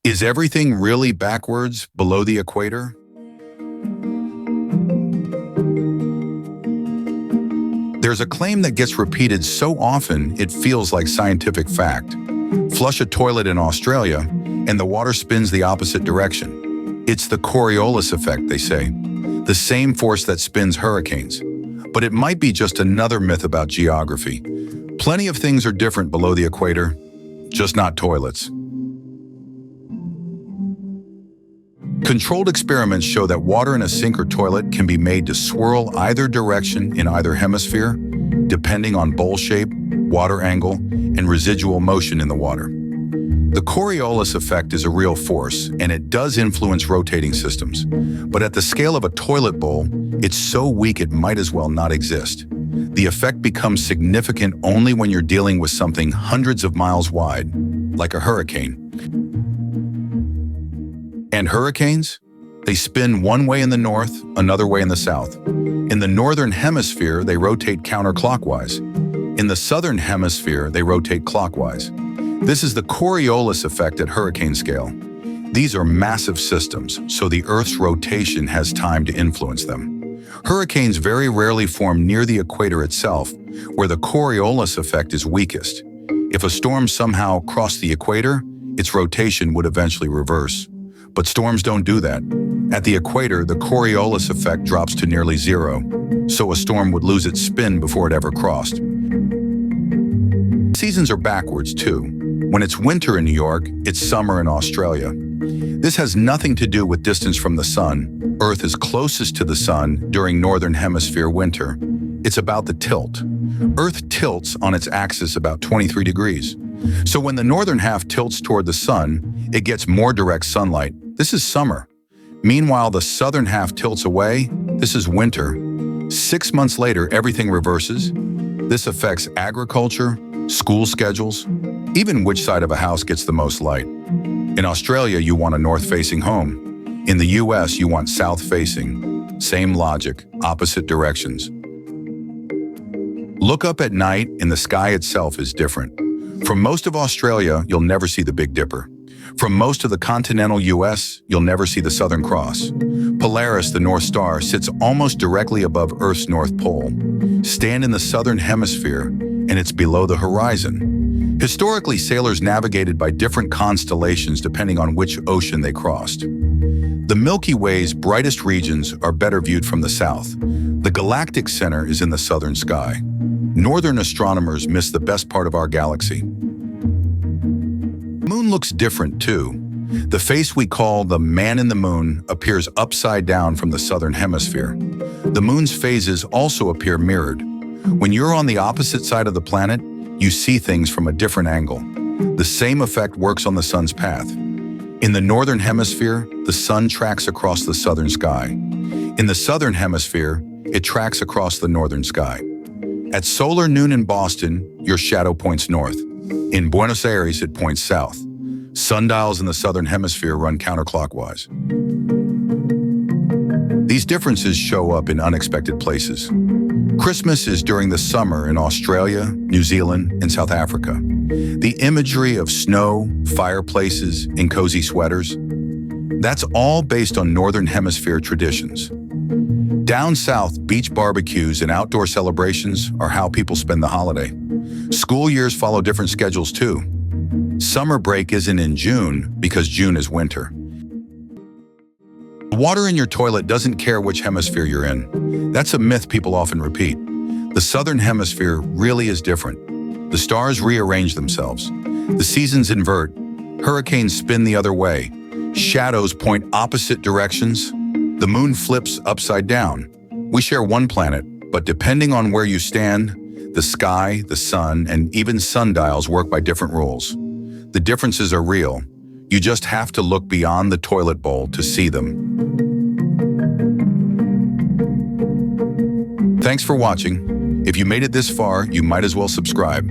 Is everything really backwards below the equator? There's a claim that gets repeated so often it feels like scientific fact. Flush a toilet in Australia, and the water spins the opposite direction. It's the Coriolis effect, they say, the same force that spins hurricanes. But it might be just another myth about geography. Plenty of things are different below the equator, just not toilets. Controlled experiments show that water in a sink or toilet can be made to swirl either direction in either hemisphere, depending on bowl shape, water angle, and residual motion in the water. The Coriolis effect is a real force, and it does influence rotating systems. But at the scale of a toilet bowl, it's so weak it might as well not exist. The effect becomes significant only when you're dealing with something hundreds of miles wide, like a hurricane. And hurricanes? They spin one way in the north, another way in the south. In the northern hemisphere, they rotate counterclockwise. In the southern hemisphere, they rotate clockwise. This is the Coriolis effect at hurricane scale. These are massive systems, so the Earth's rotation has time to influence them. Hurricanes very rarely form near the equator itself, where the Coriolis effect is weakest. If a storm somehow crossed the equator, its rotation would eventually reverse. But storms don't do that. At the equator, the Coriolis effect drops to nearly zero, so a storm would lose its spin before it ever crossed. Seasons are backwards, too. When it's winter in New York, it's summer in Australia. This has nothing to do with distance from the sun. Earth is closest to the sun during northern hemisphere winter. It's about the tilt. Earth tilts on its axis about 23 degrees. So when the northern half tilts toward the sun, it gets more direct sunlight. This is summer. Meanwhile, the southern half tilts away. This is winter. 6 months later, everything reverses. This affects agriculture, school schedules, even which side of a house gets the most light. In Australia, you want a north-facing home. In the US, you want south-facing. Same logic, opposite directions. Look up at night, and the sky itself is different. From most of Australia, you'll never see the Big Dipper. From most of the continental US, you'll never see the Southern Cross. Polaris, the North Star, sits almost directly above Earth's North Pole. Stand in the southern hemisphere, and it's below the horizon. Historically, sailors navigated by different constellations depending on which ocean they crossed. The Milky Way's brightest regions are better viewed from the south. The galactic center is in the southern sky. Northern astronomers miss the best part of our galaxy. The moon looks different, too. The face we call the man in the moon appears upside down from the southern hemisphere. The moon's phases also appear mirrored. When you're on the opposite side of the planet, you see things from a different angle. The same effect works on the sun's path. In the northern hemisphere, the sun tracks across the southern sky. In the southern hemisphere, it tracks across the northern sky. At solar noon in Boston, your shadow points north. In Buenos Aires, it points south. Sundials in the southern hemisphere run counterclockwise. These differences show up in unexpected places. Christmas is during the summer in Australia, New Zealand, and South Africa. The imagery of snow, fireplaces, and cozy sweaters, that's all based on northern hemisphere traditions. Down south, beach barbecues and outdoor celebrations are how people spend the holiday. School years follow different schedules too. Summer break isn't in June because June is winter. The water in your toilet doesn't care which hemisphere you're in. That's a myth people often repeat. The southern hemisphere really is different. The stars rearrange themselves. The seasons invert. Hurricanes spin the other way. Shadows point opposite directions. The moon flips upside down. We share one planet, but depending on where you stand, the sky, the sun, and even sundials work by different rules. The differences are real. You just have to look beyond the toilet bowl to see them. Thanks for watching. If you made it this far, you might as well subscribe.